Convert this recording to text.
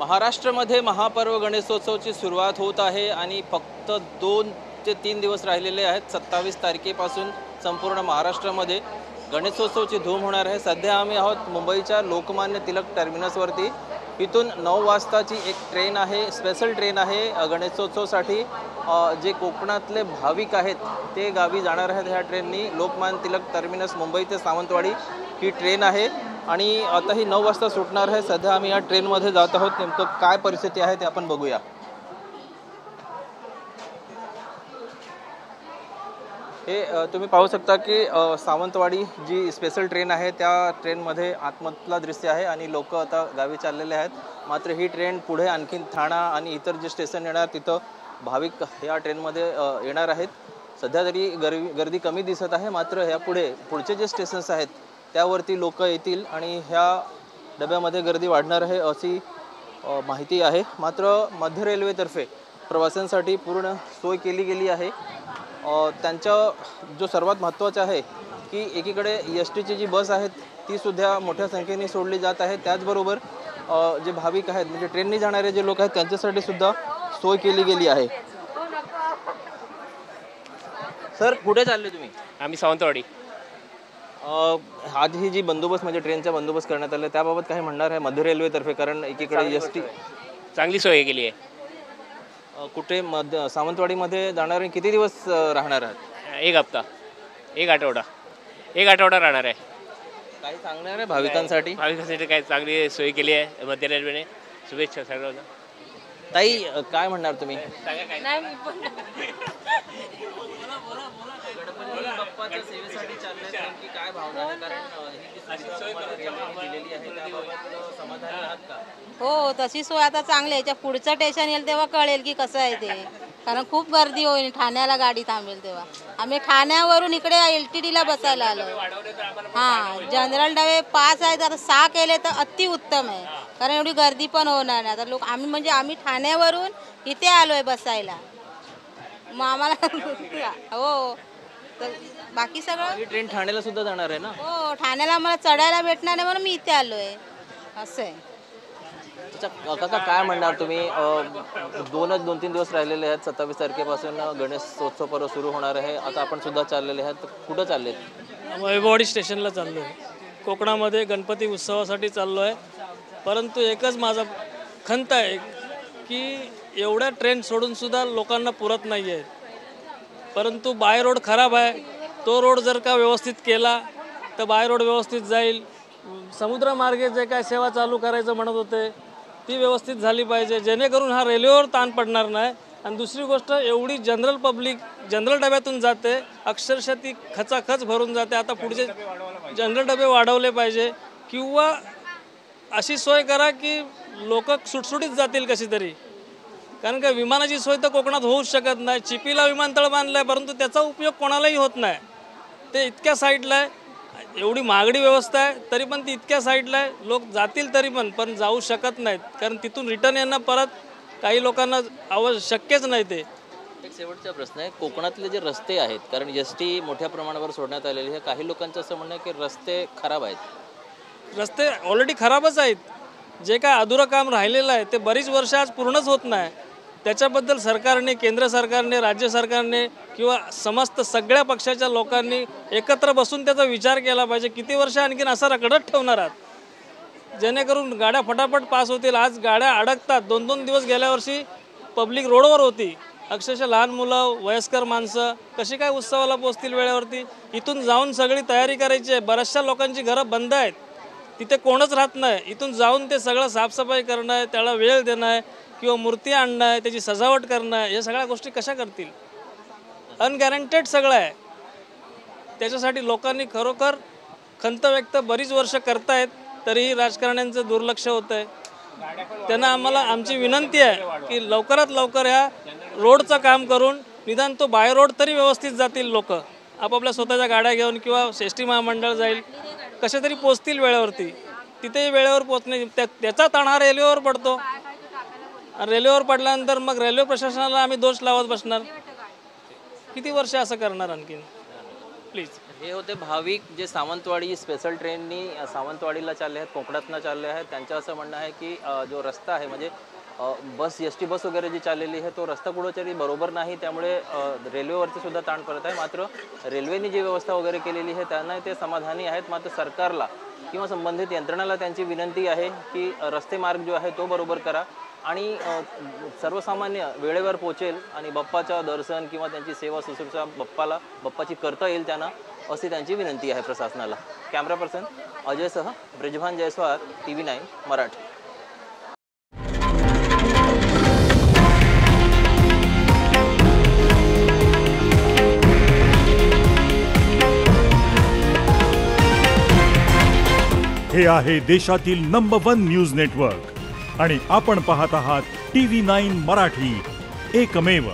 महाराष्ट्रामध्ये महापर्व गणेशोत्सवाची सुरुवात होत आहे आणि फक्त 2 ते 3 दिवस राहिलेले आहेत। 27 तारखेपासून संपूर्ण महाराष्ट्रामध्ये गणेशोत्सवाची धूम होणार आहे। सध्या आम्ही आहोत मुंबईच्या लोकमान्य टिळक टर्मिनसवरती। इथून 9 वाजताची एक ट्रेन आहे, स्पेशल ट्रेन आहे गणेशोत्सवासाठी। जे कोकणातले भाविक आहेत ते गावी जाणार आहेत ह्या ट्रेननी। लोकमान्य टिळक टर्मिनस मुंबई ते सावंतवाडी ही ट्रेन आहे आणि आता ही 9 वाजता सुटणार आहे। सध्या आम्ही या ट्रेनमध्ये जात आहोत। नेमकं काय परिस्थिती आहे ते आपण बघूया। हे तुम्ही पाहू शकता की सावंतवाडी जी स्पेशल ट्रेन आहे त्या ट्रेनमध्ये आतमधला दृश्य आहे आणि लोक आता गावी चाललेले आहेत। मात्र ही ट्रेन पुढे आणखीन ठाणा आणि इतर जे स्टेशन येणार तिथं भाविक या ट्रेनमध्ये येणार आहेत। सध्या तरी गर्दी कमी दिसत आहे, मात्र ह्या पुढचे जे स्टेशन्स आहेत त्यावरती लोक येतील आणि ह्या डब्यामध्ये गर्दी वाढणार आहे अशी माहिती आहे। मात्र मध्य रेल्वेतर्फे प्रवाशांसाठी पूर्ण सोय केली गेली आहे। त्यांच्या जो सर्वात महत्त्वाचं आहे की एकीकडे एसटीची जी बस आहेत ती सुद्धा मोठ्या संख्येने सोडली जात आहे। त्याचबरोबर जे भाविक आहेत म्हणजे ट्रेनने जाणारे जे लोक आहेत त्यांच्यासाठी सुद्धा सोय केली गेली आहे। सर कुठे चालले तुम्ही? आम्ही सावंतवाडी। आज ही जी बंदोबस्त म्हणजे ट्रेनचा बंदोबस्त करण्यात आला त्याबाबत काय म्हणणार आहे मध्य रेल्वेतर्फे? कारण एकीकडे एसटी चांगली सोय केली आहे। कुठे सावंतवाडीमध्ये जाणारे किती दिवस राहणार आहात? एक हप्ता, एक आठवडा राहणार आहे। काही सांगणार आहे भाविकांसाठी? भाविकांसाठी काय चांगली सोय केली आहे मध्य रेल्वेने। शुभेच्छा सर्वांना। ताई काय म्हणणार तुम्ही? गणपती बाप्पाच्या सेवेसाठी चालले नेमकी काय भावना आहे? कारण ही जी सोय रेल्वेने दिलेली आहे त्याबाबत समाधानी आहात का? हो, तशी सोय आता चांगली आहे। याच्या पुढचं स्टेशन येईल तेव्हा कळेल की कसं आहे ते, कारण खूप गर्दी होईल। ठाण्याला गाडी थांबेल तेव्हा आम्ही ठाण्यावरून इकडे LTTला बसायला आलो। हां, जनरल डबे 5 आहेत, आता 6 केले तर अतिउत्तम आहे, कारण एवढी गर्दी पण होणार नाही। आता लोक आम्ही ठाण्यावरून इथे आलोय बसायला, मग आम्हाला हो तर बाकी सगळं ही ट्रेन ठाण्याला सुद्धा जाणार आहे ना? हो, ठाण्याला आम्हाला चढायला भेटणार नाही म्हणून मी इथे आलोय असं आहे। काका काय म्हणणार तुम्ही? 2-3 दिवस राहिलेले आहेत। 27 तारखेपासून गणेशोत्सव पर्व सुरू होणार आहे। आता आपण सुद्धा चाललेले आहात, कुठं चाललेत? वैभववाडी स्टेशनला चाललो आहे। कोकणामध्ये गणपती उत्सवासाठी चाललो आहे, परंतु एकच माझा खंत आहे की एवढ्या ट्रेन सोडून सुद्धा लोकांना पुरत नाही आहेत। परंतु बाय रोड खराब आहे, तो रोड जर का व्यवस्थित केला तर बाय रोड व्यवस्थित जाईल। समुद्रमार्गे जे काय सेवा चालू करायचं म्हणत होते ती व्यवस्थित झाली पाहिजे, जेणेकरून हा रेल्वेवर ताण पडणार नाही। आणि दुसरी गोष्ट, एवढी जनरल पब्लिक जनरल डब्यातून जाते, अक्षरशः ती खचाखच भरून जाते। आता पुढचे जनरल डबे वाढवले पाहिजे किंवा अशी सोय करा की लोक सुटसुटीत जातील कशी तरी, कारण का विमानाची सोय तर कोकणात होऊच शकत नाही। चिपीला विमानतळ बांधलं आहे परंतु त्याचा उपयोग कोणालाही होत नाही, ते इतक्या साईडला आहे। एवढी महागडी व्यवस्था आहे तरी पण ती इतक्या साईडला आहे, लोक जातील तरी पण जाऊ शकत नाहीत, कारण तिथून रिटर्न येणं परत काही लोकांना शक्यच नाही। ते एक शेवटचा प्रश्न आहे, कोकणातले जे रस्ते आहेत, कारण ST मोठ्या प्रमाणावर सोडण्यात आलेली आहे, काही लोकांचं असं म्हणणं आहे की रस्ते खराब आहेत। रस्ते ऑलरेडी खराबच आहेत, जे काय अधुरं काम राहिलेलं आहे ते बरीच वर्ष आज पूर्णच होत नाही। त्याच्याबद्दल सरकारने, केंद्र सरकारने, राज्य सरकारने किंवा समस्त सगळ्या पक्षाच्या लोकांनी एकत्र बसून त्याचा विचार केला पाहिजे। किती वर्ष आणखीन असं रखडत ठेवणार आहात, जेणेकरून गाड्या फटाफट पास होतील? आज गाड्या अडकतात। 2-2 दिवस गेल्या वर्षी पब्लिक रोडवर होती, अक्षरशः लहान मुलं, वयस्कर माणसं कशी काय उत्सवाला पोचतील वेळेवरती? इथून जाऊन सगळी तयारी करायची आहे। बऱ्याचशा लोकांची घरं बंद आहेत, तिथे कोणच राहत नाही। इथून जाऊन ते सगळं साफसफाई करणं आहे, त्याला वेळ देणं आहे किंवा मूर्ती आणणं आहे, त्याची सजावट करणं आहे, या सगळ्या गोष्टी कशा करतील? अनगॅरंटेड सगळं आहे। त्याच्यासाठी लोकांनी खरोखर खंत व्यक्त बरीच वर्ष करतायत तरीही राजकारण्यांचं दुर्लक्ष होतं आहे। त्यांना आमची विनंती आहे की लवकरात लवकर ह्या रोडचं काम करून निदान तो बाय रोड तरी व्यवस्थित जातील। लोक आपापल्या स्वतःच्या गाड्या घेऊन किंवा ST महामंडळ जाईल, कशा तरी पोचतील वेळेवरती। तिथेही वेळेवर पोचणे त्याचा ताण रेल्वेवर पडतो, आणि रेल्वेवर पडल्यानंतर मग रेल्वे प्रशासनाला आम्ही दोष लावत बसणार। किती वर्ष असं करणार आणखीन? प्लीज हे होते भाविक जे सावंतवाडी स्पेशल ट्रेननी सावंतवाडीला चालले आहेत, कोकणातनं चालले आहेत. त्यांचं असं म्हणणं आहे की जो रस्ता आहे म्हणजे बस एस-टी बस वगैरे जी चाललेली आहे तो रस्ता कुठेतरी बरोबर नाही, त्यामुळे रेल्वेवरती सुद्धा ताण पडत आहे. मात्र रेल्वेने जी व्यवस्था वगैरे केलेली आहे त्यांना ते समाधानी आहेत. मात्र सरकारला किंवा संबंधित यंत्रणाला त्यांची विनंती आहे की रस्ते मार्ग जो आहे तो बरोबर करा आणि सर्वसामान्य वेळेवर पोहोचेल आणि बाप्पाचं दर्शन किंवा त्यांची सेवा शुश्रूषा बाप्पाची करता येईल त्यांना, अशी त्यांची विनंती आहे प्रशासनाला. कॅमेरा पर्सन अजयसह ब्रिजभान जयस्वाल, TV9 मराठी. हे आहे देशातील नंबर 1 न्यूज नेटवर्क आणि आपण पाहत आहात TV9 मराठी, एकमेव.